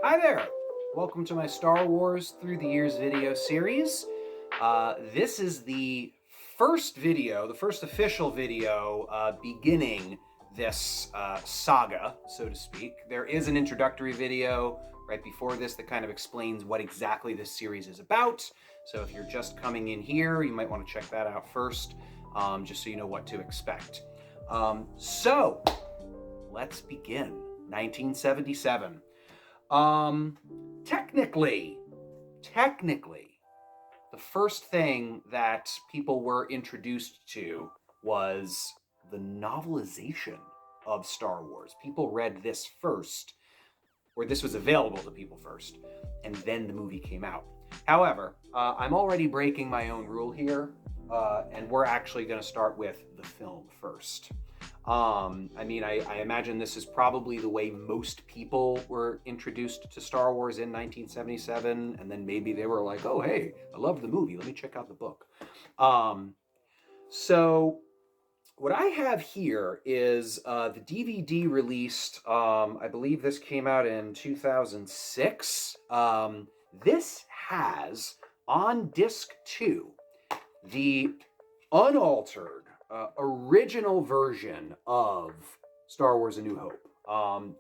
Hi there! Welcome to my Star Wars Through the Years video series. This is the first video, the first official video beginning this saga, so to speak. There is an introductory video right before this that kind of explains what exactly this series is about. So if you're just coming in here, you might want to check that out first, just so you know what to expect. So let's begin. 1977. Technically, the first thing that people were introduced to was the novelization of Star Wars. People read this first, or this was available to people first, and then the movie came out. However, I'm already breaking my own rule here, and we're actually going to start with the film first. I imagine this is probably the way most people were introduced to Star Wars in 1977, and then maybe they were like, oh, hey, I love the movie, let me check out the book. So what I have here is the DVD released, I believe this came out in 2006. This has, on disc 2, the unaltered original version of Star Wars: A New Hope.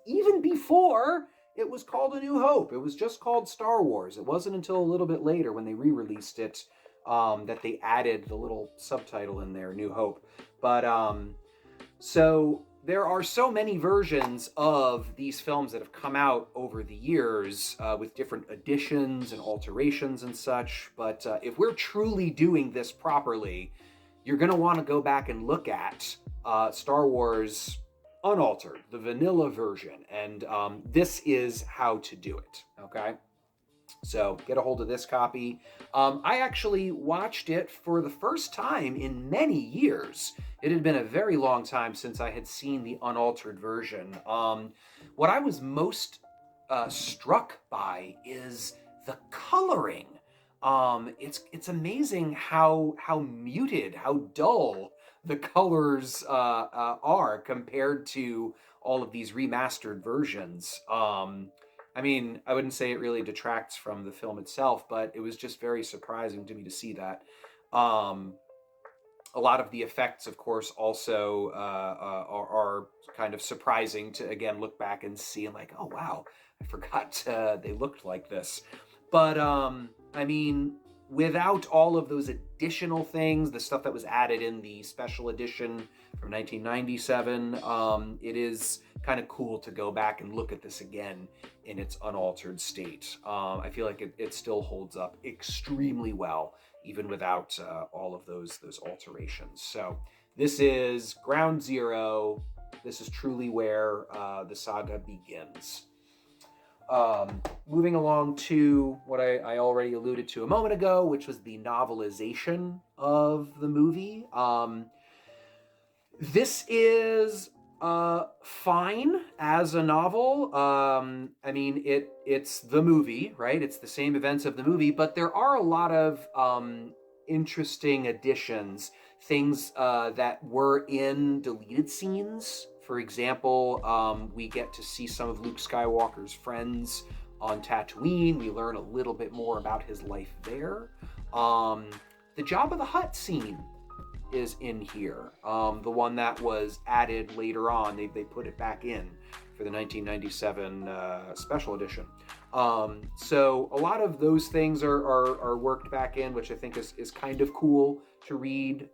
Even before it was called A New Hope, it was just called Star Wars. It wasn't until a little bit later when they re-released it that they added the little subtitle in there, New Hope. But so there are so many versions of these films that have come out over the years with different additions and alterations and such. But if we're truly doing this properly, you're going to want to go back and look at Star Wars Unaltered, the vanilla version. And this is how to do it, okay? So get a hold of this copy. I actually watched it for the first time in many years. It had been a very long time since I had seen the unaltered version. What I was most struck by is the coloring. It's amazing how muted, how dull the colors are compared to all of these remastered versions. I wouldn't say it really detracts from the film itself, but it was just very surprising to me to see that. A lot of the effects, of course, also are kind of surprising to, again, look back and see and like, oh, wow, I forgot they looked like this. But, without all of those additional things, the stuff that was added in the special edition from 1997, it is kind of cool to go back and look at this again in its unaltered state. I feel like it still holds up extremely well, even without all of those alterations. So this is ground zero. This is truly where the saga begins. Moving along to what I already alluded to a moment ago, which was the novelization of the movie. This is fine as a novel. It's the movie, right? It's the same events of the movie, but there are a lot of interesting additions, things that were in deleted scenes. For example, we get to see some of Luke Skywalker's friends on Tatooine. We learn a little bit more about his life there. The Jabba the Hutt scene is in here. The one that was added later on, they put it back in for the 1997 special edition. So a lot of those things are worked back in, which I think is kind of cool to read.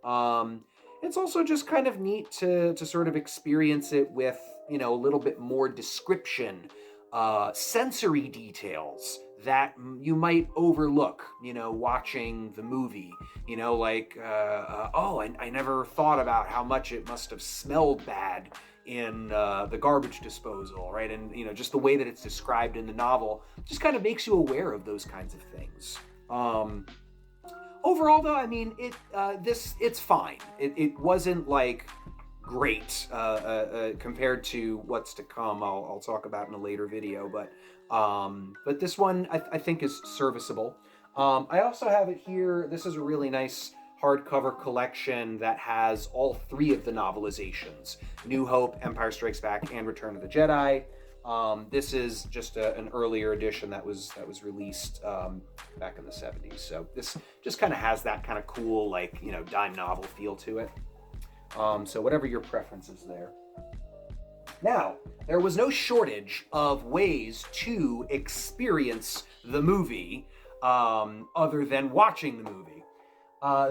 It's also just kind of neat to sort of experience it with, a little bit more description, sensory details that you might overlook, watching the movie. I never thought about how much it must have smelled bad in the garbage disposal, right? And, just the way that it's described in the novel just kind of makes you aware of those kinds of things. Overall, though, it's fine. It wasn't like great compared to what's to come. I'll talk about in a later video, but this one I think is serviceable. I also have it here. This is a really nice hardcover collection that has all three of the novelizations: New Hope, Empire Strikes Back, and Return of the Jedi. This is just an earlier edition that was released back in the 70s. So this just kind of has that kind of cool, like, you know, dime novel feel to it. So whatever your preference is there. Now, there was no shortage of ways to experience the movie other than watching the movie.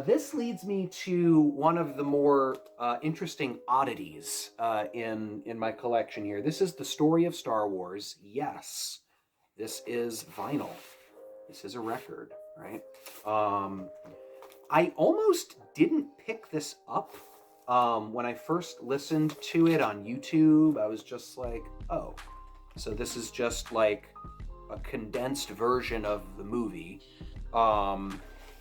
This leads me to one of the more interesting oddities in my collection here. This is The Story of Star Wars. Yes, this is vinyl. This is a record, right? I almost didn't pick this up when I first listened to it on YouTube. I was just like, oh, so this is just like a condensed version of the movie.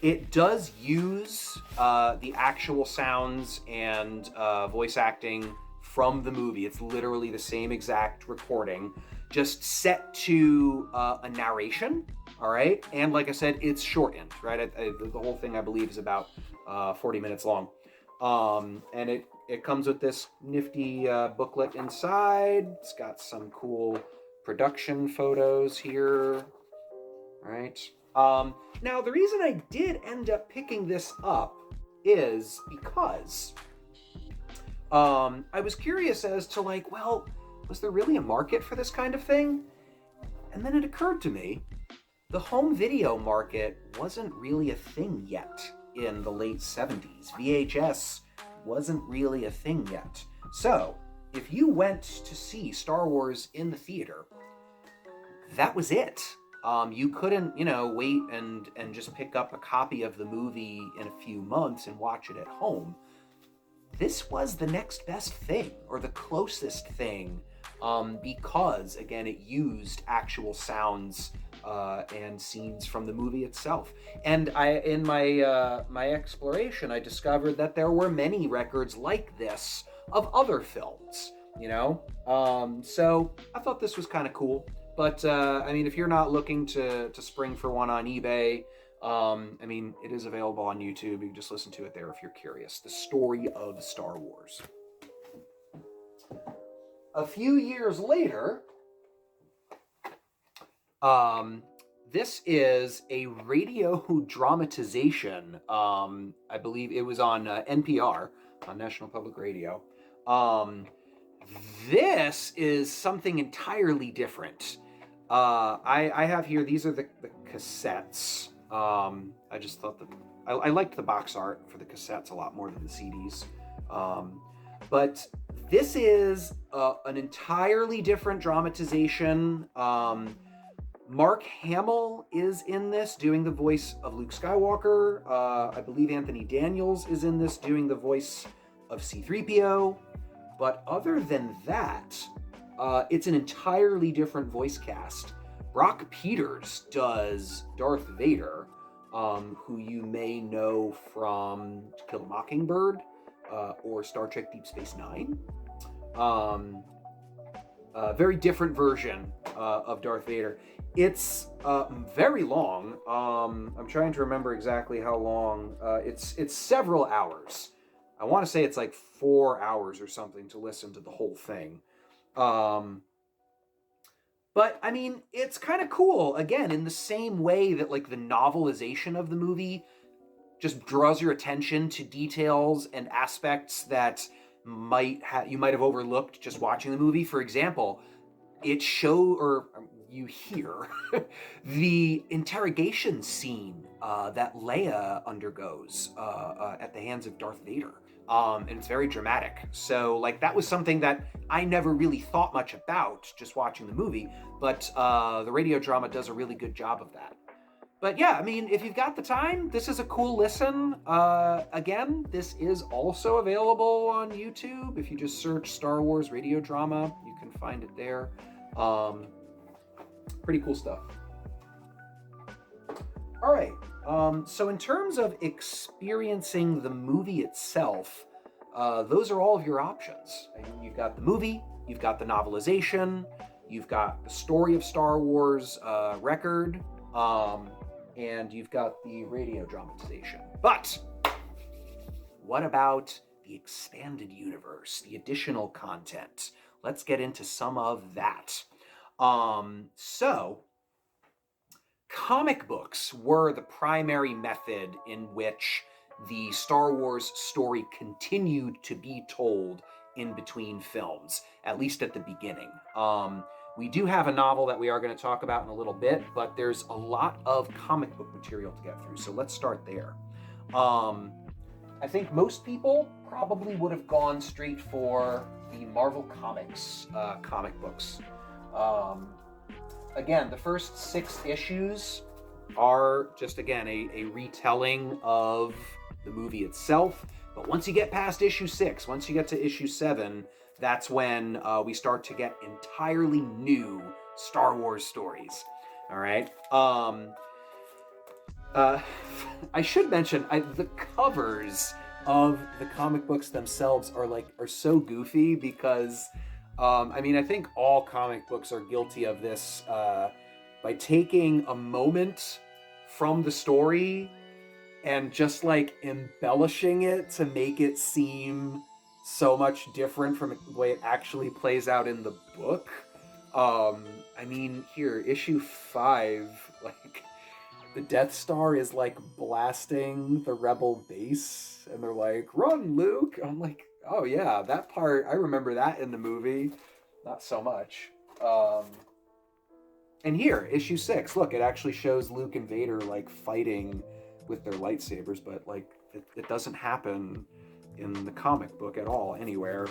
It does use the actual sounds and voice acting from the movie. It's literally the same exact recording, just set to a narration, all right? And like I said, it's shortened, right? The whole thing, I believe, is about 40 minutes long. And it comes with this nifty booklet inside. It's got some cool production photos here, all right? Now, the reason I did end up picking this up is because I was curious as to, like, well, was there really a market for this kind of thing? And then it occurred to me, the home video market wasn't really a thing yet in the late 70s. VHS wasn't really a thing yet. So, if you went to see Star Wars in the theater, that was it. You couldn't, you know, wait and just pick up a copy of the movie in a few months and watch it at home. This was the next best thing, or the closest thing, because, again, it used actual sounds and scenes from the movie itself. And in my exploration, I discovered that there were many records like this of other films, you know? So I thought this was kind of cool. But, I mean, if you're not looking to spring for one on eBay, I mean, it is available on YouTube. You can just listen to it there if you're curious. The Story of Star Wars. A few years later, this is a radio dramatization. I believe it was on NPR, on National Public Radio. This is something entirely different. I have here, these are the cassettes. I just thought that I liked the box art for the cassettes a lot more than the CDs. But this is an entirely different dramatization. Mark Hamill is in this doing the voice of Luke Skywalker. I believe Anthony Daniels is in this doing the voice of C-3PO. But other than that, it's an entirely different voice cast. Brock Peters does Darth Vader, who you may know from To Kill a Mockingbird or Star Trek Deep Space Nine. Very different version of Darth Vader. It's very long. I'm trying to remember exactly how long. It's several hours. I want to say it's like 4 hours or something to listen to the whole thing. But, I mean, it's kind of cool, again, in the same way that, like, the novelization of the movie just draws your attention to details and aspects that you might have overlooked just watching the movie. For example, you hear the interrogation scene that Leia undergoes at the hands of Darth Vader. And it's very dramatic. So, like, that was something that I never really thought much about just watching the movie, but the radio drama does a really good job of that. But yeah, I mean, if you've got the time, this is a cool listen. Again, this is also available on YouTube. If you just search Star Wars radio drama, you can find it there. Pretty cool stuff. All right. So in terms of experiencing the movie itself, those are all of your options. I mean, you've got the movie, you've got the novelization, you've got the story of Star Wars record, and you've got the radio dramatization. But what about the expanded universe, the additional content? Let's get into some of that. So, comic books were the primary method in which the Star Wars story continued to be told in between films, at least at the beginning. We do have a novel that we are going to talk about in a little bit, but there's a lot of comic book material to get through, so let's start there. I think most people probably would have gone straight for the Marvel Comics comic books. Again, the first 6 issues are just, again, a retelling of the movie itself. But once you get past issue 6, once you get to issue 7, that's when we start to get entirely new Star Wars stories. All right. I should mention the covers of the comic books themselves are so goofy because I mean, I think all comic books are guilty of this by taking a moment from the story and just like embellishing it to make it seem so much different from the way it actually plays out in the book. I mean, here, issue 5, like, the Death Star is like blasting the Rebel base, and they're like, "Run, Luke!" I'm like, oh yeah, that part, I remember that in the movie. Not so much. And here, issue 6, look, it actually shows Luke and Vader like fighting with their lightsabers, but like it doesn't happen in the comic book at all anywhere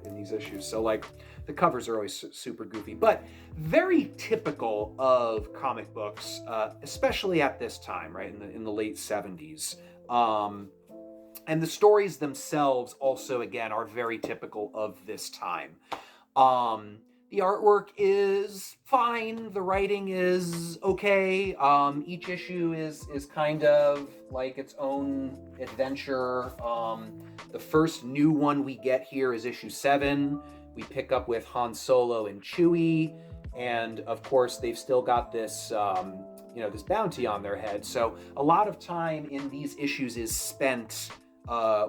in these issues. So like the covers are always super goofy, but very typical of comic books, especially at this time, right, in the late 70s. And the stories themselves also, again, are very typical of this time. The artwork is fine. The writing is okay. Each issue is kind of like its own adventure. The first new one we get here is issue 7. We pick up with Han Solo and Chewie. And of course, they've still got this, this bounty on their head. So a lot of time in these issues is spent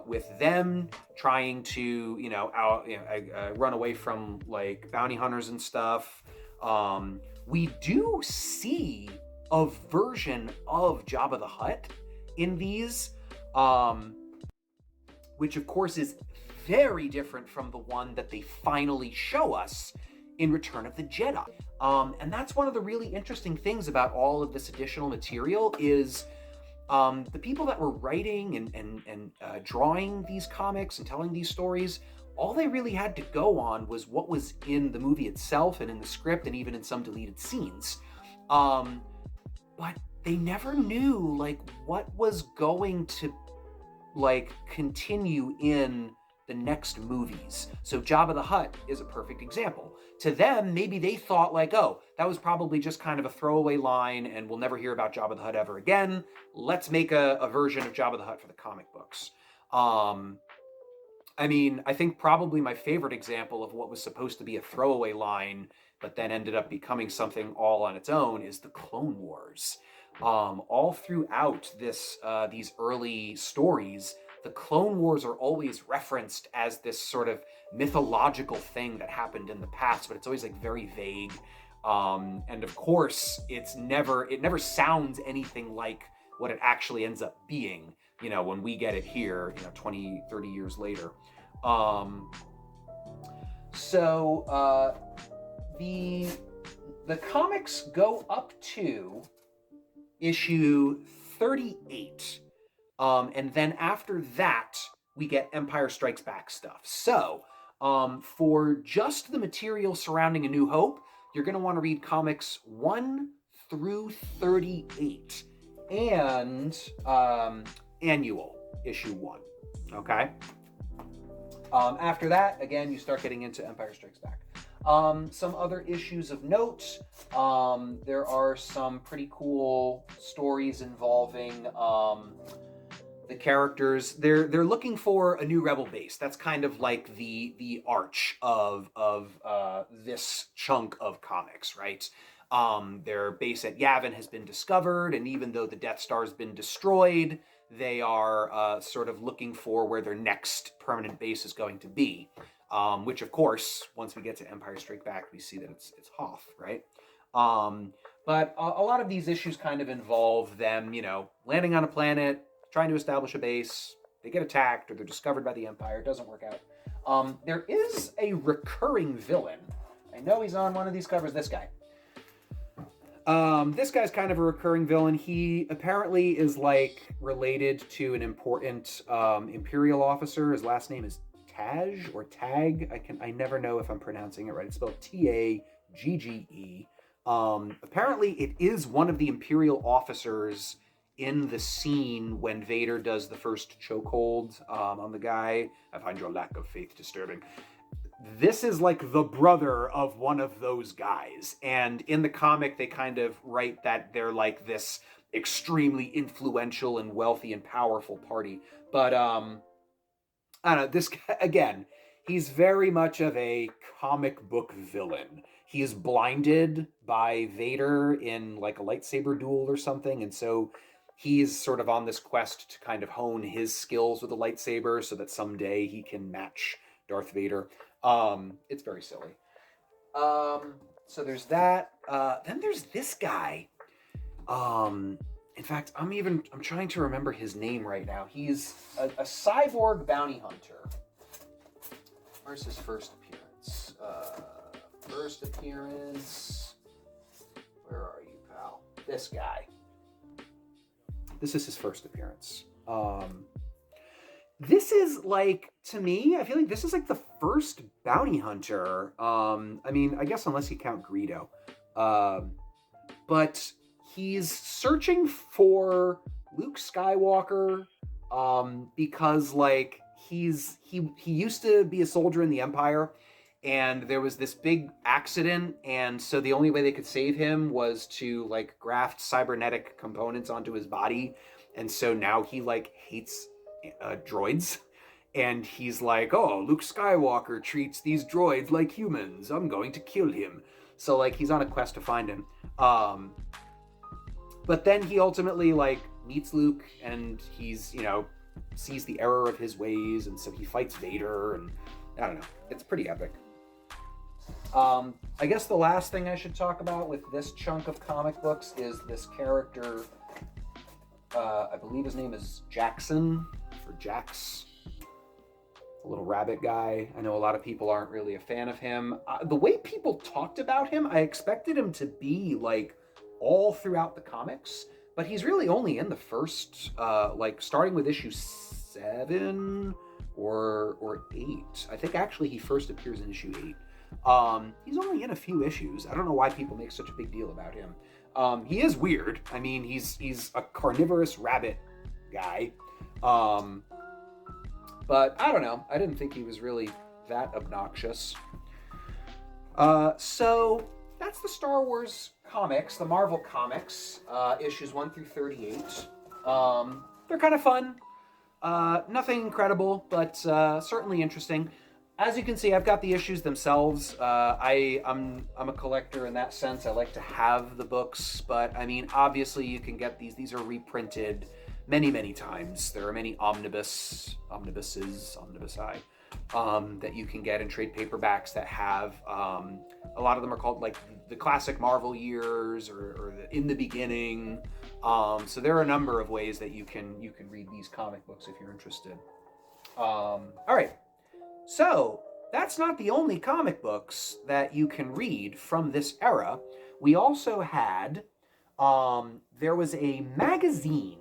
with them trying to, run away from like bounty hunters and stuff. We do see a version of Jabba the Hutt in these, which of course is very different from the one that they finally show us in Return of the Jedi. And that's one of the really interesting things about all of this additional material is the people that were writing and drawing these comics and telling these stories, all they really had to go on was what was in the movie itself and in the script and even in some deleted scenes. But they never knew like what was going to like continue in the next movies. So Jabba the Hutt is a perfect example. To them, maybe they thought like, oh, that was probably just kind of a throwaway line and we'll never hear about Jabba the Hutt ever again. Let's make a version of Jabba the Hutt for the comic books. I mean, I think probably my favorite example of what was supposed to be a throwaway line, but then ended up becoming something all on its own is the Clone Wars. All throughout these early stories, the Clone Wars are always referenced as this sort of mythological thing that happened in the past, but it's always like very vague. And of course, it never sounds anything like what it actually ends up being, when we get it here, 20, 30 years later. So the comics go up to issue 38. And then after that, we get Empire Strikes Back stuff. So, for just the material surrounding A New Hope, you're going to want to read comics 1 through 38 and Annual, issue 1. Okay? After that, again, you start getting into Empire Strikes Back. Some other issues of note, there are some pretty cool stories involving the characters, they're looking for a new rebel base. That's kind of like the arch of this chunk of comics, right? Their base at Yavin has been discovered, and even though the Death Star's been destroyed, they are sort of looking for where their next permanent base is going to be. Which, of course, once we get to Empire Strike Back, we see that it's Hoth, right? But a lot of these issues kind of involve them, landing on a planet, trying to establish a base. They get attacked or they're discovered by the Empire. It doesn't work out. There is a recurring villain. I know he's on one of these covers. This guy. This guy's kind of a recurring villain. He apparently is related to an important Imperial officer. His last name is Taj or Tag. I never know if I'm pronouncing it right. It's spelled Tagge. Apparently it is one of the Imperial officers in the scene when Vader does the first chokehold on the guy. I find your lack of faith disturbing. This is the brother of one of those guys. And in the comic, they kind of write that they're this extremely influential and wealthy and powerful party. But, I don't know, this guy, again, he's very much of a comic book villain. He is blinded by Vader in a lightsaber duel or something. And so he's sort of on this quest to kind of hone his skills with a lightsaber so that someday he can match Darth Vader. It's very silly. So there's that. Then there's this guy. In fact, I'm trying to remember his name right now. He's a cyborg bounty hunter. Where's his first appearance? Where are you, pal? This guy. This is his first appearance. This is to me, I feel like this is the first bounty hunter. I guess unless you count Greedo. But he's searching for Luke Skywalker because he used to be a soldier in the Empire, and there was this big accident, and so the only way they could save him was to graft cybernetic components onto his body, and so now he hates droids, and he's oh, Luke Skywalker treats these droids like humans, I'm going to kill him. So he's on a quest to find him. But then he ultimately meets Luke, and he's sees the error of his ways, and so he fights Vader, and I don't know, it's pretty epic. I guess the last thing I should talk about with this chunk of comic books is this character. I believe his name is Jackson, or Jax, the little rabbit guy. I know a lot of people aren't really a fan of him. The way people talked about him, I expected him to be all throughout the comics, but he's really only in the first, starting with issue 7 or 8. I think actually he first appears in issue 8. He's only in a few issues. I don't know why people make such a big deal about him. He is weird. He's a carnivorous rabbit guy. But I don't know. I didn't think he was really that obnoxious. So that's the Star Wars comics, the Marvel comics, issues 1 through 38. They're kind of fun. Nothing incredible, but certainly interesting. As you can see, I've got the issues themselves. I'm a collector in that sense. I like to have the books, but obviously you can get these. These are reprinted many times. There are many omnibusi, that you can get in trade paperbacks that have, a lot of them are called the classic Marvel years or the in the beginning. So there are a number of ways that you can read these comic books if you're interested. All right. So that's not the only comic books that you can read from this era. We also had, there was a magazine.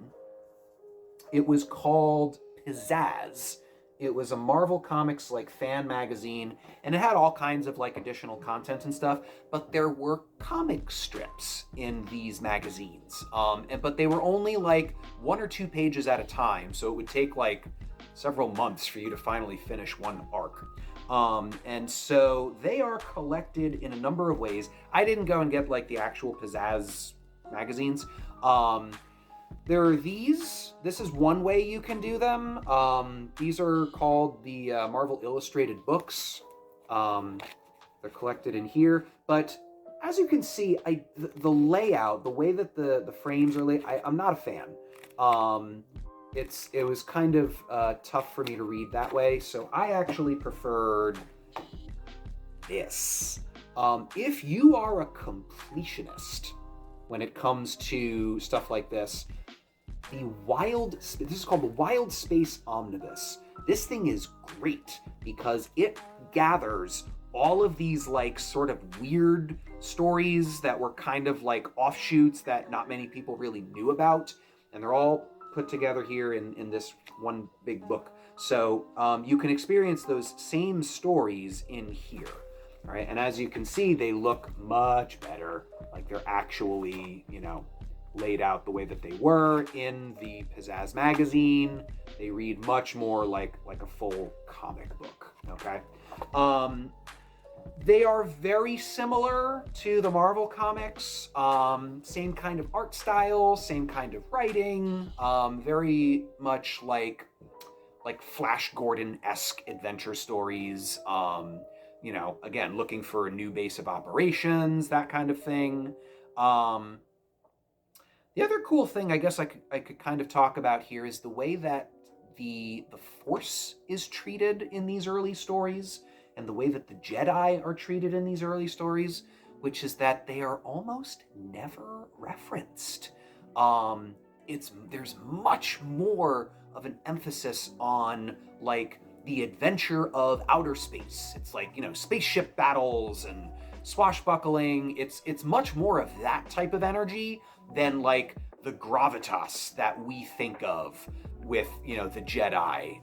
It was called Pizzazz. It was a Marvel Comics fan magazine, and it had all kinds of additional content and stuff, but there were comic strips in these magazines. But they were only 1 or 2 pages at a time, so it would take several months for you to finally finish one arc. And so they are collected in a number of ways. I didn't go and get the actual Pizzazz magazines. There are these. This is one way you can do them. These are called the Marvel Illustrated books. They're collected in here. But as you can see, the layout, the way that the frames are laid, I'm not a fan. It was kind of tough for me to read that way, so I actually preferred this. If you are a completionist when it comes to stuff like this, this is called the Wild Space Omnibus. This thing is great because it gathers all of these like sort of weird stories that were kind of like offshoots that not many people really knew about, and they're all put together here in this one big book. So you can experience those same stories in here. All right, and as you can see, they look much better. Like they're actually, laid out the way that they were in the Pizzazz magazine. They read much more like a full comic book. Okay, they are very similar to the Marvel comics. Same kind of art style, same kind of writing. Very much like Flash Gordon-esque adventure stories. Again, looking for a new base of operations, that kind of thing. The other cool thing I guess I could kind of talk about here is the way that the Force is treated in these early stories, and the way that the Jedi are treated in these early stories, which is that they are almost never referenced. There's much more of an emphasis on like the adventure of outer space. It's like, spaceship battles and swashbuckling. It's much more of that type of energy than like the gravitas that we think of with, the Jedi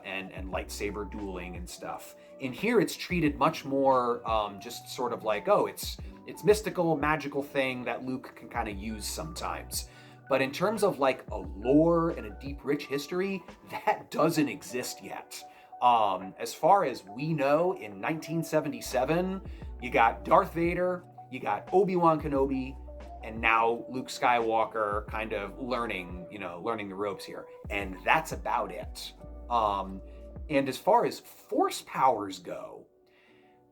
and lightsaber dueling and stuff. In here, it's treated much more just sort of like, oh, it's mystical, magical thing that Luke can kind of use sometimes. But in terms of like a lore and a deep, rich history, that doesn't exist yet. As far as we know, in 1977, you got Darth Vader, you got Obi-Wan Kenobi, and now Luke Skywalker kind of learning the ropes here. And that's about it. And as far as Force powers go,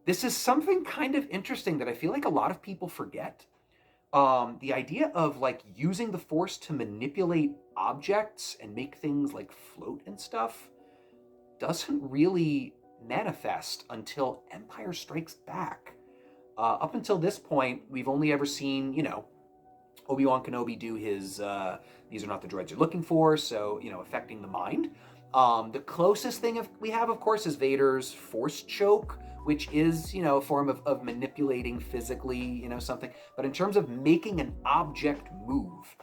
this is something kind of interesting that I feel like a lot of people forget. The idea of like using the Force to manipulate objects and make things like float and stuff doesn't really manifest until Empire Strikes Back. Up until this point, we've only ever seen, Obi-Wan Kenobi do his, these are not the droids you're looking for, so, affecting the mind. The closest thing we have, of course, is Vader's Force choke, which is, a form of manipulating physically, something. But in terms of making an object move,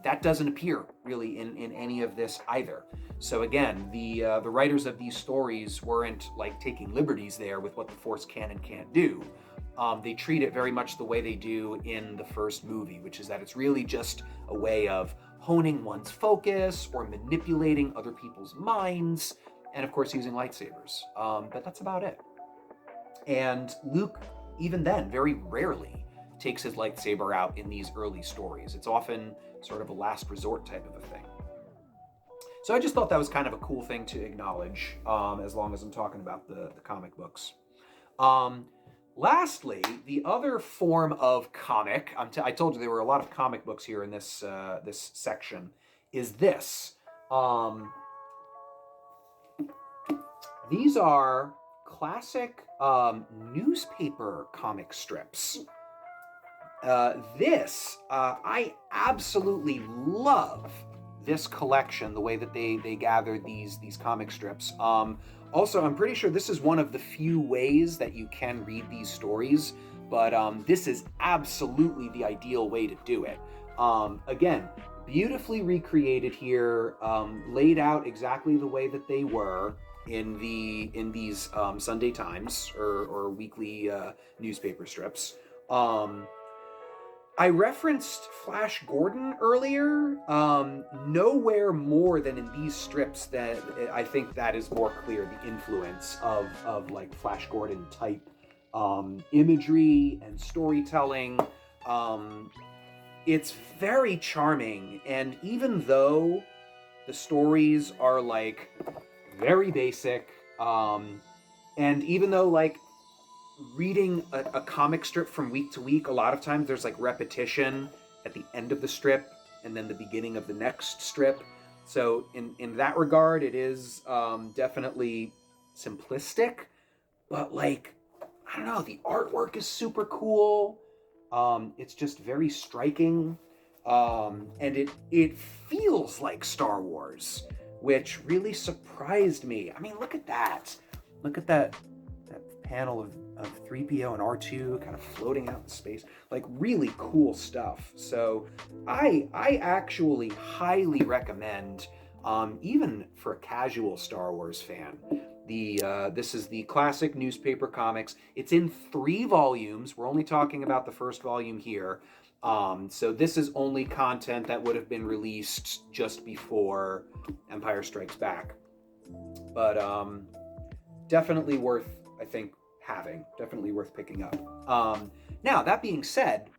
that doesn't appear really in any of this either. So again, the writers of these stories weren't like taking liberties there with what the Force can and can't do. They treat it very much the way they do in the first movie, which is that it's really just a way of honing one's focus or manipulating other people's minds, and of course using lightsabers. But that's about it. And Luke, even then, very rarely takes his lightsaber out in these early stories. It's often sort of a last resort type of a thing. So I just thought that was kind of a cool thing to acknowledge, as long as I'm talking about the comic books. Lastly, the other form of comic, I told you there were a lot of comic books here in this this section, is this. These are classic newspaper comic strips. I absolutely love this collection, the way that they gathered these comic strips. Also, I'm pretty sure this is one of the few ways that you can read these stories, but this is absolutely the ideal way to do it. Again, beautifully recreated here, laid out exactly the way that they were in these Sunday Times or weekly newspaper strips. I referenced Flash Gordon earlier. Nowhere more than in these strips that I think that is more clear, the influence of like Flash Gordon type imagery and storytelling. it's very charming, and even though the stories are like very basic, and even though like reading a comic strip from week to week, a lot of times there's like repetition at the end of the strip and then the beginning of the next strip. So in that regard, it is definitely simplistic, but like I don't know, the artwork is super cool. It's just very striking, and it feels like Star Wars, which really surprised me. I mean, look at that! Look at that panel of 3PO and R2 kind of floating out in space. Like really cool stuff. So I actually highly recommend, even for a casual Star Wars fan, this is the classic newspaper comics. It's in 3 volumes. We're only talking about the first volume here. So this is only content that would have been released just before Empire Strikes Back. But definitely worth, I think, having. Definitely worth picking up. Now, that being said,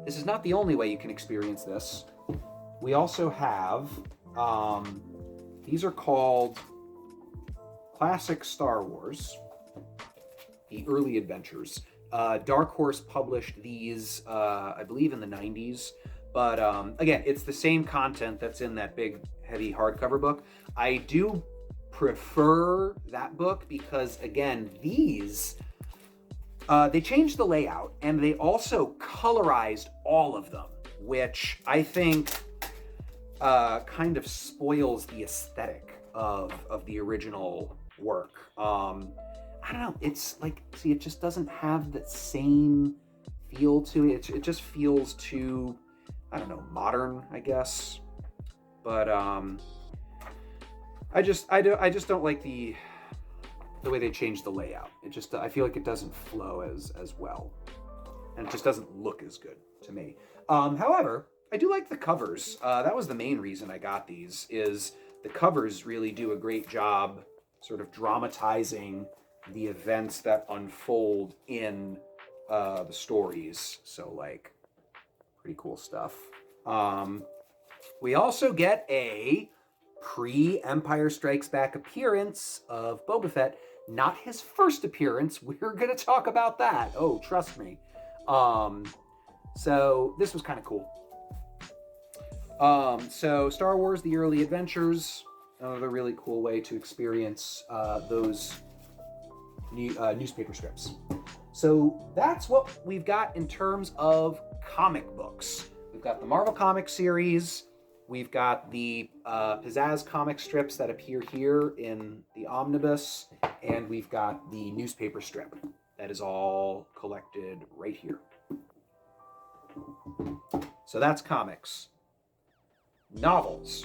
this is not the only way you can experience this. We also have, these are called Classic Star Wars, the early adventures. Dark Horse published these, I believe, in the 90s. But again, it's the same content that's in that big, heavy hardcover book. I do prefer that book because, again, these, they changed the layout and they also colorized all of them, which I think kind of spoils the aesthetic of the original work. I don't know, it's like, see, it just doesn't have the same feel to it. It just feels too, I don't know, modern, I guess. But I just don't like the way they changed the layout. It just, I feel like it doesn't flow as well, and it just doesn't look as good to me. However, I do like the covers. That was the main reason I got these. Is the covers really do a great job, sort of dramatizing the events that unfold in the stories. So like, pretty cool stuff. We also get a pre-Empire Strikes Back appearance of Boba Fett. Not his first appearance. We're going to talk about that. Oh, trust me. So this was kind of cool. So Star Wars: The Early Adventures, another really cool way to experience those newspaper strips. So that's what we've got in terms of comic books. We've got the Marvel Comics series. We've got the Pizzazz comic strips that appear here in the omnibus, and we've got the newspaper strip that is all collected right here. So that's comics. Novels.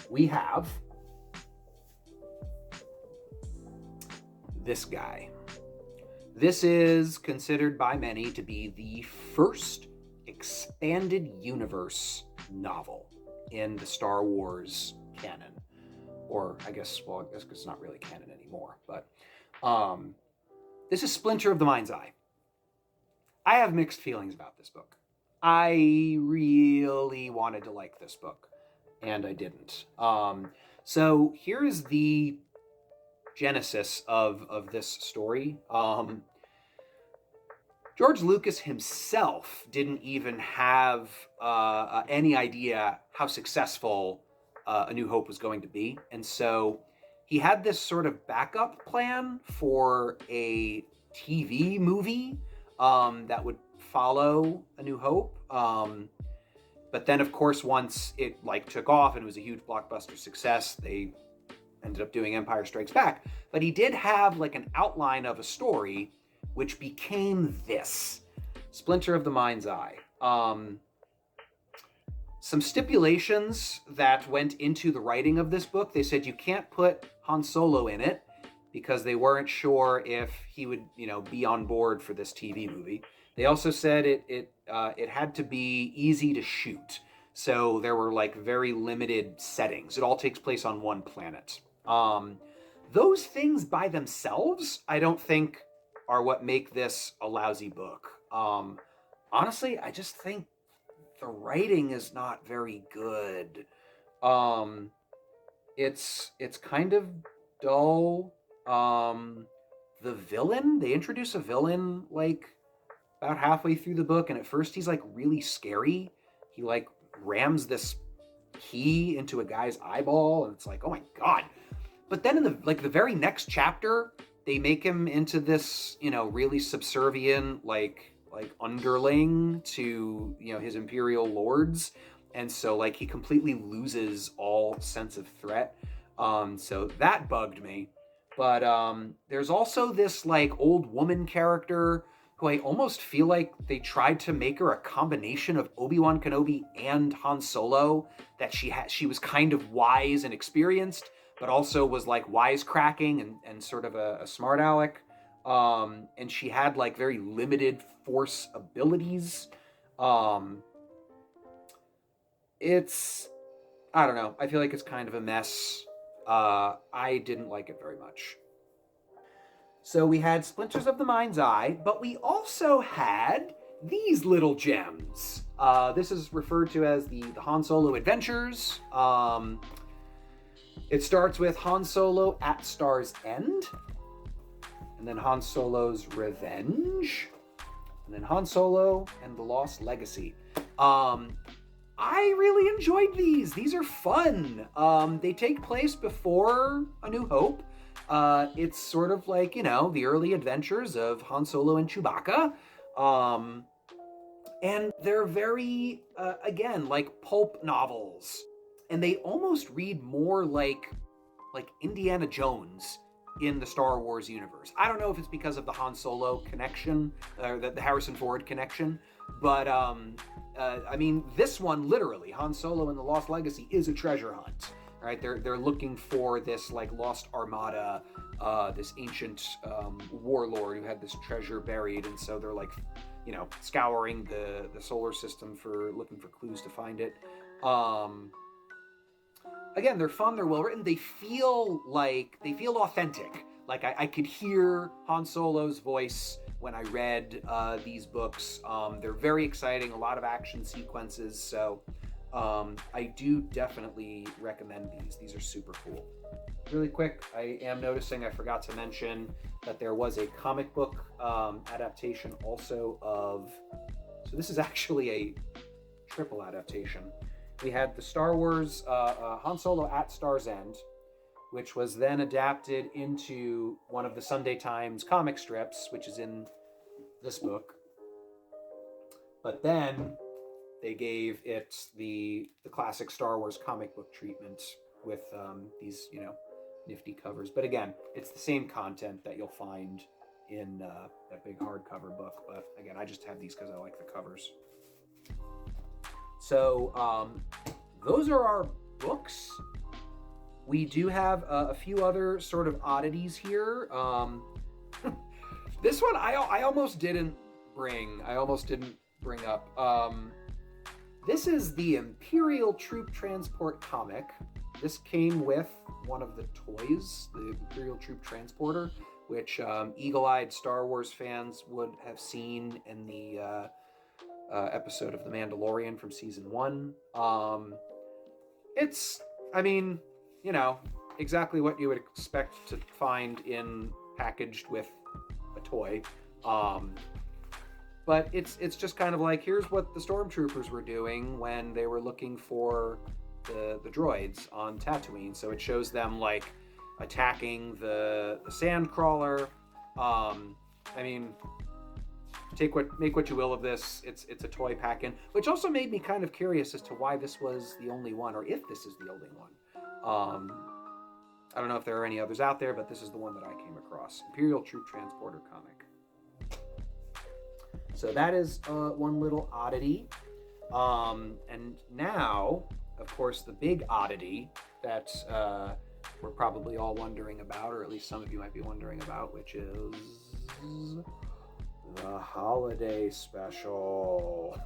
We have this guy. This is considered by many to be the first expanded universe novel in the Star Wars canon. Or I guess it's not really canon anymore, but this is Splinter of the Mind's Eye. I have mixed feelings about this book. I really wanted to like this book, and I didn't. So here's the genesis of this story. George Lucas himself didn't even have any idea how successful A New Hope was going to be. And so he had this sort of backup plan for a TV movie that would follow A New Hope. But then, of course, once it like took off and it was a huge blockbuster success, they ended up doing Empire Strikes Back. But he did have like an outline of a story, which became this, Splinter of the Mind's Eye. Some stipulations that went into the writing of this book. They said you can't put Han Solo in it because they weren't sure if he would, be on board for this TV movie. They also said it had to be easy to shoot. So there were like very limited settings. It all takes place on one planet. Those things by themselves, I don't think are what make this a lousy book. Honestly, I just think the writing is not very good. Um, it's kind of dull. Um, the villain, they introduce a villain like about halfway through the book, and at first he's like really scary. He like rams this key into a guy's eyeball, and it's like, oh my god. But then in the very next chapter, they make him into this, really subservient like underling to, his imperial lords. And so like he completely loses all sense of threat. So that bugged me. But there's also this like old woman character who I almost feel like they tried to make her a combination of Obi-Wan Kenobi and Han Solo, that she was kind of wise and experienced, but also was like wisecracking and sort of a smart aleck. And she had like very limited force abilities. Um, it's, I don't know. I feel like it's kind of a mess. I didn't like it very much. So we had Splinters of the Mind's Eye, but we also had these little gems. This is referred to as the Han Solo Adventures. It starts with Han Solo at Star's End, and then Han Solo's Revenge, and then Han Solo and the Lost Legacy. I really enjoyed these. These are fun. They take place before A New Hope. It's sort of like, the early adventures of Han Solo and Chewbacca. And they're very, again, like pulp novels. And they almost read more like Indiana Jones in the Star Wars universe. I don't know if it's because of the Han Solo connection, or the Harrison Ford connection, but I mean, this one literally, Han Solo and the Lost Legacy, is a treasure hunt. Right? They're looking for this like lost armada, this ancient warlord who had this treasure buried, and so they're like, scouring the solar system for looking for clues to find it. Again, they're fun, they're well written, they feel authentic. Like I could hear Han Solo's voice when I read these books. They're very exciting, a lot of action sequences, so I do definitely recommend these. These are super cool. Really quick, I am noticing I forgot to mention that there was a comic book adaptation also of, so this is actually a triple adaptation. We had the Star Wars Han Solo at Star's End, which was then adapted into one of the Sunday Times comic strips, which is in this book. But then they gave it the classic Star Wars comic book treatment with these, nifty covers. But again, it's the same content that you'll find in that big hardcover book. But again, I just have these because I like the covers. So those are our books. We do have a few other sort of oddities here. This one I almost didn't bring. Bring up. This is the Imperial Troop Transport comic. This came with one of the toys, the Imperial Troop Transporter, which eagle-eyed Star Wars fans would have seen in the episode of The Mandalorian from season 1. It's, exactly what you would expect to find packaged with a toy. But it's just kind of like, here's what the stormtroopers were doing when they were looking for the droids on Tatooine. So it shows them like attacking the sand crawler. Make what you will of this. It's a toy pack-in, which also made me kind of curious as to why this was the only one, or if this is the only one. I don't know if there are any others out there, but this is the one that I came across. Imperial Troop Transporter comic. So that is one little oddity. And now, of course, the big oddity that we're probably all wondering about, or at least some of you might be wondering about, which is the holiday special.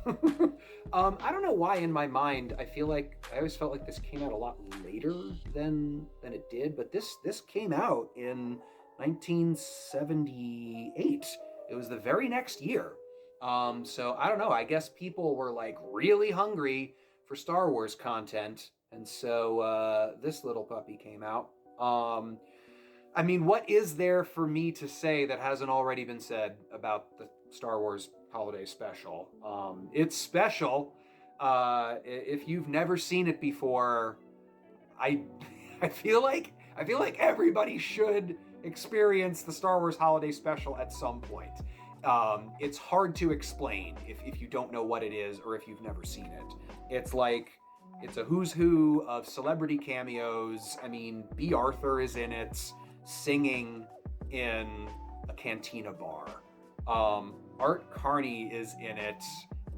I don't know why in my mind I always felt like this came out a lot later than it did, but this came out in 1978. It was the very next year. So I don't know. I guess people were like really hungry for Star Wars content, and so this little puppy came out. Um, I mean, what is there for me to say that hasn't already been said about the Star Wars Holiday Special? It's special. If you've never seen it before, I I feel like everybody should experience the Star Wars Holiday Special at some point. It's hard to explain if you don't know what it is or if you've never seen it. It's like it's a who's who of celebrity cameos. I mean, B. Arthur is in it, singing in a cantina bar. Art Carney is in it,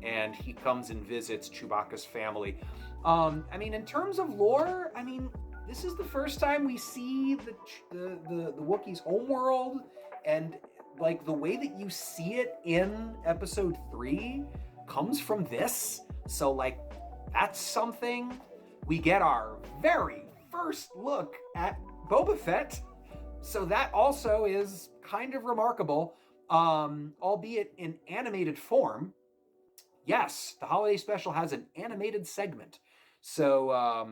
and he comes and visits Chewbacca's family. I mean, in terms of lore, I mean, this is the first time we see the Wookiees' homeworld, and like the way that you see it in Episode 3 comes from this. So like, that's something. We get our very first look at Boba Fett, so that also is kind of remarkable, albeit in animated form. Yes, the holiday special has an animated segment. So I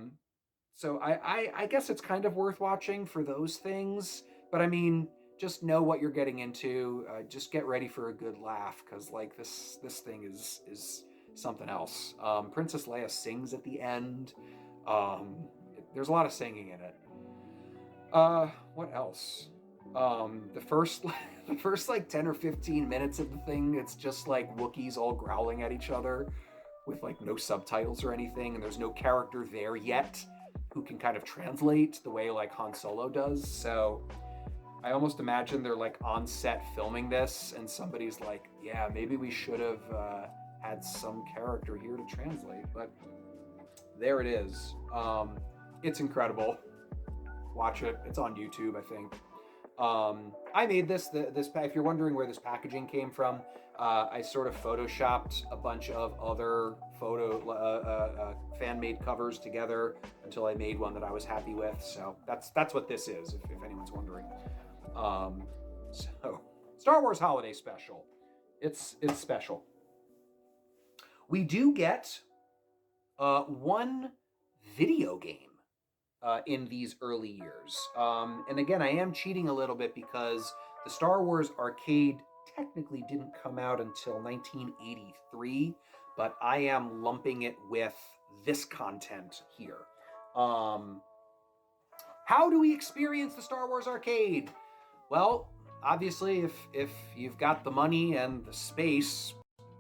guess it's kind of worth watching for those things. But I mean, just know what you're getting into. Just get ready for a good laugh, because like this thing is something else. Princess Leia sings at the end. There's a lot of singing in it. What else? The first the first like 10 or 15 minutes of the thing, it's just like Wookiees all growling at each other with like no subtitles or anything, and there's no character there yet who can kind of translate the way like Han Solo does. So I almost imagine they're like on set filming this, and somebody's like, "Yeah, maybe we should have had some character here to translate." But there it is. It's incredible. Watch it. It's on YouTube, I think. I made this. If you're wondering where this packaging came from, I sort of photoshopped a bunch of other fan-made covers together until I made one that I was happy with. So that's what this is, if anyone's wondering. So Star Wars Holiday Special. It's special. We do get one video game in these early years. And again, I am cheating a little bit because the Star Wars arcade technically didn't come out until 1983, but I am lumping it with this content here. How do we experience the Star Wars arcade? Well, obviously, if you've got the money and the space,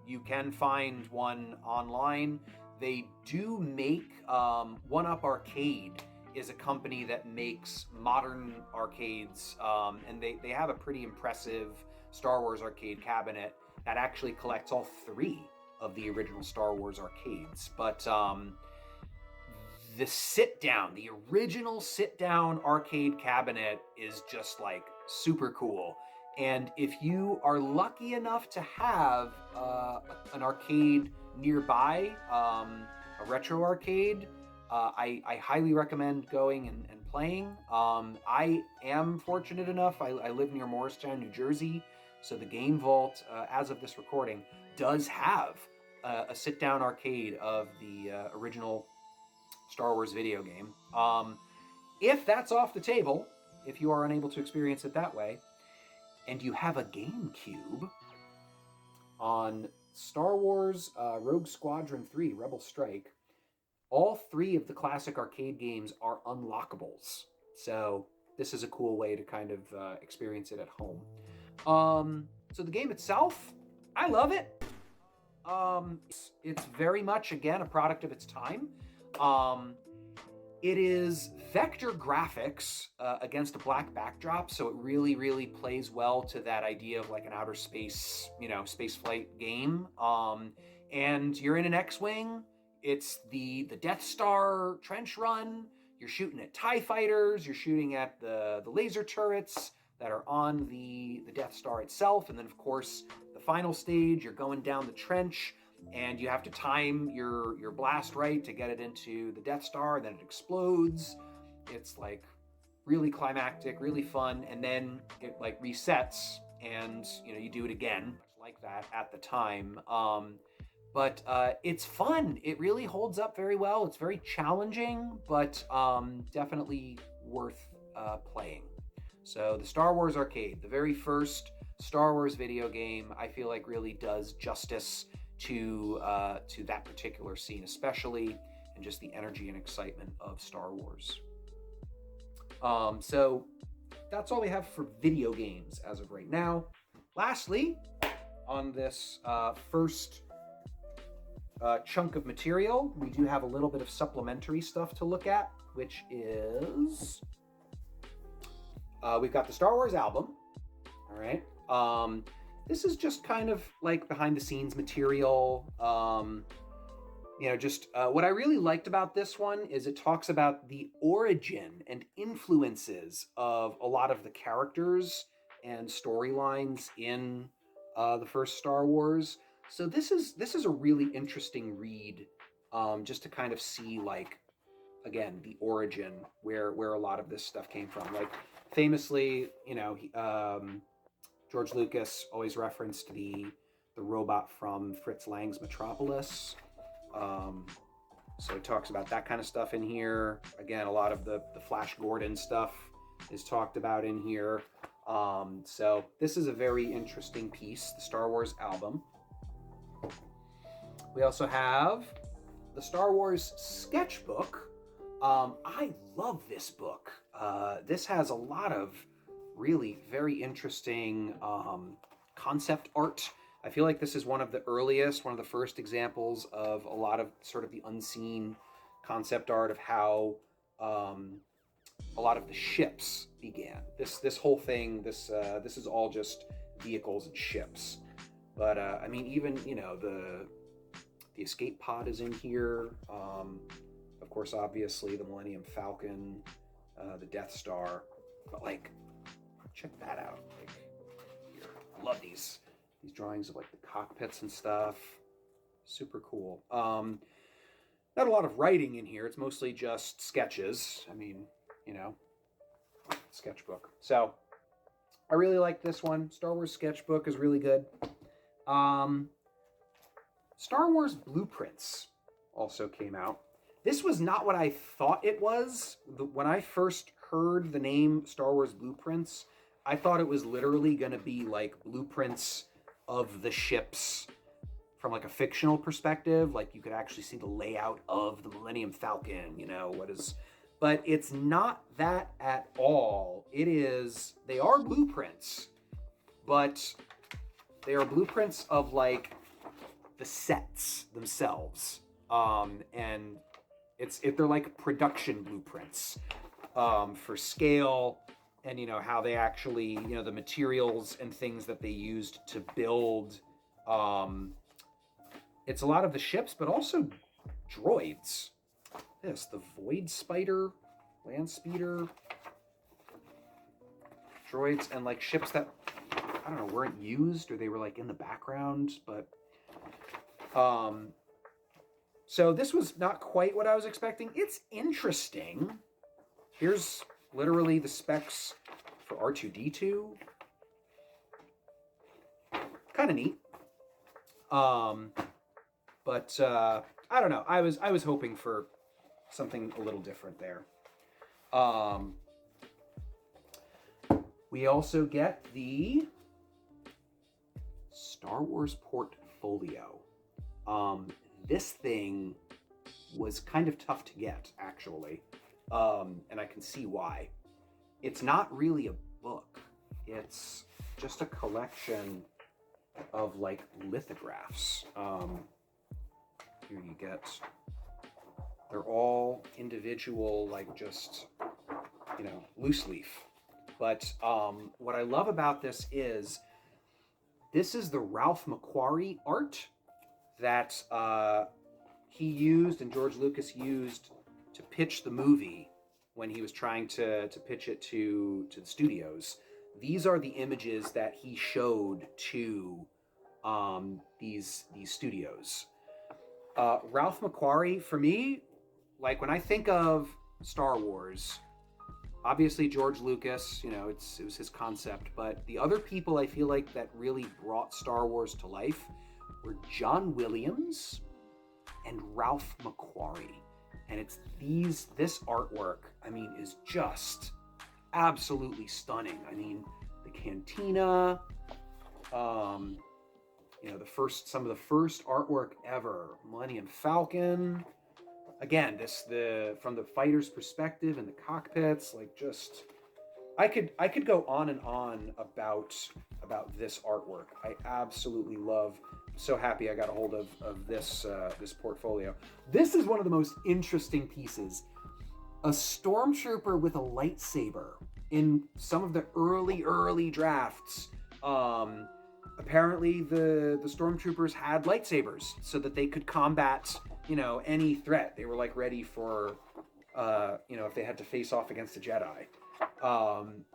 you can find one online. They do make One Up Arcade is a company that makes modern arcades, and they have a pretty impressive Star Wars arcade cabinet that actually collects all three of the original Star Wars arcades. But the original sit down arcade cabinet is just like super cool. And if you are lucky enough to have an arcade nearby, a retro arcade, I highly recommend going and playing. I am fortunate enough, I live near Morristown, New Jersey, so the Game Vault, as of this recording, does have a sit down arcade of the original Star Wars video game. If that's off the table, if you are unable to experience it that way, and you have a GameCube, on Star Wars Rogue Squadron 3 Rebel Strike, all three of the classic arcade games are unlockables. So this is a cool way to kind of experience it at home. So the game itself, I love it. It's very much, again, a product of its time. It is vector graphics against a black backdrop, so it really, really plays well to that idea of like an outer space, space flight game. And you're in an X-wing. It's the Death Star trench run. You're shooting at TIE fighters. You're shooting at the laser turrets that are on the Death Star itself. And then, of course, the final stage, you're going down the trench, and you have to time your blast right to get it into the Death Star, and then it explodes. It's like really climactic, really fun, and then it like resets, and you do it again, like that at the time. But it's fun. It really holds up very well. It's very challenging, but definitely worth playing. So the Star Wars Arcade, the very first Star Wars video game, I feel like really does justice to that particular scene, especially, and just the energy and excitement of Star Wars. So that's all we have for video games as of right now. Lastly, on this first chunk of material, we do have a little bit of supplementary stuff to look at, which is we've got the Star Wars album. All right. This is just kind of like behind the scenes material. Just what I really liked about this one is it talks about the origin and influences of a lot of the characters and storylines in the first Star Wars. So this is a really interesting read, just to kind of see, like, again, the origin, where a lot of this stuff came from. Like, famously, George Lucas always referenced the robot from Fritz Lang's Metropolis. So it talks about that kind of stuff in here. Again, a lot of the Flash Gordon stuff is talked about in here. So this is a very interesting piece, the Star Wars album. We also have the Star Wars sketchbook. I love this book. This has a lot of really very interesting concept art. I feel like this is one of the first examples of a lot of sort of the unseen concept art of how a lot of the ships began. This whole thing, this is all just vehicles and ships. But I mean, even the escape pod is in here. Of course, obviously the Millennium Falcon, the Death Star. But like, check that out. Like, here, I love these drawings of like the cockpits and stuff. Super cool. Not a lot of writing in here. It's mostly just sketches. I mean, sketchbook. So I really like this one. Star Wars sketchbook is really good. Star Wars Blueprints also came out. This was not what I thought it was. When I first heard the name Star Wars Blueprints, I thought it was literally going to be like blueprints of the ships from like a fictional perspective. Like you could actually see the layout of the Millennium Falcon, but it's not that at all. They are blueprints, but they are blueprints of like the sets themselves. And they're like production blueprints for scale, and how they actually, the materials and things that they used to build. It's a lot of the ships, but also droids. The Void Spider, Land Speeder, droids, and like ships that, I don't know, weren't used, or they were like in the background, but so this was not quite what I was expecting. It's interesting. Here's literally the specs for R2-D2. Kind of neat. But I don't know. I was hoping for something a little different there. We also get the Star Wars portfolio. This thing was kind of tough to get, actually. And I can see why. It's not really a book. It's just a collection of like lithographs. Here you get, they're all individual, like just, loose leaf. But what I love about this is the Ralph McQuarrie art that he used and George Lucas used to pitch the movie when he was trying to pitch it to the studios. These are the images that he showed to these studios. Ralph McQuarrie, for me, like when I think of Star Wars, Obviously, George Lucas, you know, it was his concept, but the other people I feel like that really brought Star Wars to life were John Williams and Ralph McQuarrie. And it's this artwork, I mean, is just absolutely stunning. I mean, the cantina, you know, some of the first artwork ever, Millennium Falcon. Again, from the fighter's perspective in the cockpits, like just I could go on and on about this artwork. I absolutely love. I'm so happy I got a hold of this portfolio. This is one of the most interesting pieces. A stormtrooper with a lightsaber in some of the early drafts. Apparently, the stormtroopers had lightsabers so that they could combat, you know, any threat. They were like ready for, you know, if they had to face off against the Jedi.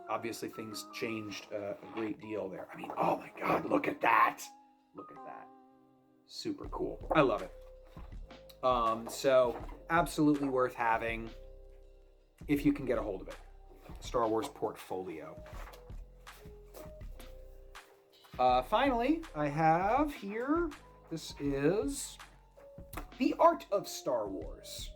Obviously, things changed a great deal there. I mean, oh my God, look at that! Look at that. Super cool. I love it. So absolutely worth having if you can get a hold of it. Star Wars portfolio. Finally, I have here, this is The Art of Star Wars.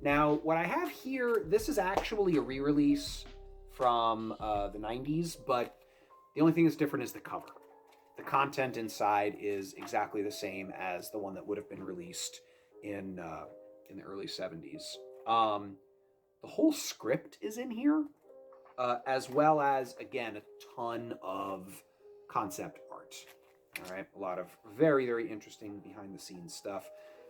Now, what I have here, this is actually a re-release from the 90s, but the only thing that's different is the cover. The content inside is exactly the same as the one that would have been released in the early 70s. The whole script is in here, as well as, again, a ton of concept art. All right, a lot of very interesting behind the scenes stuff.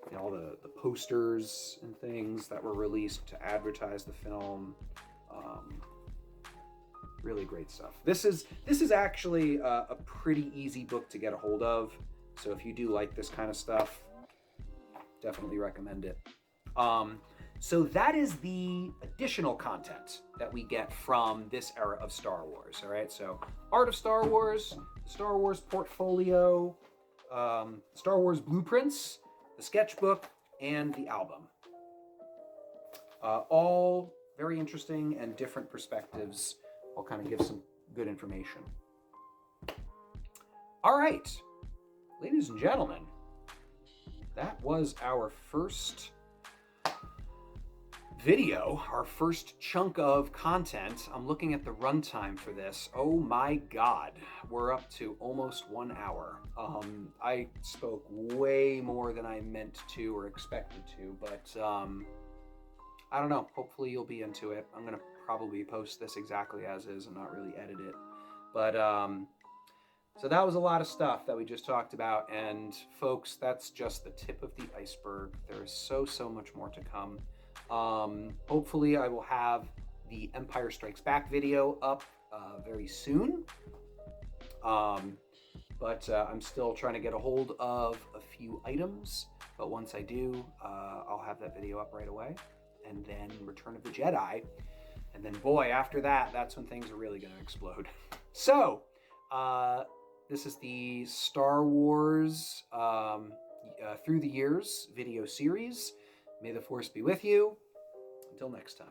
You know, all the posters and things that were released to advertise the film. Really great stuff. This is actually a pretty easy book to get a hold of. So if you do like this kind of stuff, definitely recommend it. So that is the additional content that we get from this era of Star Wars. All right, so Art of Star Wars, Star Wars portfolio, Star Wars blueprints, the sketchbook, and the album. All very interesting and different perspectives. I'll kind of give some good information. All right, ladies and gentlemen, that was our first video, our first chunk of content. I'm looking at the runtime for this. Oh my God, we're up to almost 1 hour. I spoke way more than I meant to or expected to, but I don't know. Hopefully you'll be into it. I'm gonna probably post this exactly as is and not really edit it. But so that was a lot of stuff that we just talked about, and folks, that's just the tip of the iceberg. There is so much more to come. Hopefully I will have the Empire Strikes Back video up very soon. But I'm still trying to get a hold of a few items. But once I do, I'll have that video up right away. And then Return of the Jedi. And then, boy, after that, that's when things are really going to explode. So, this is the Star Wars Through the Years video series. May the Force be with you. Until next time.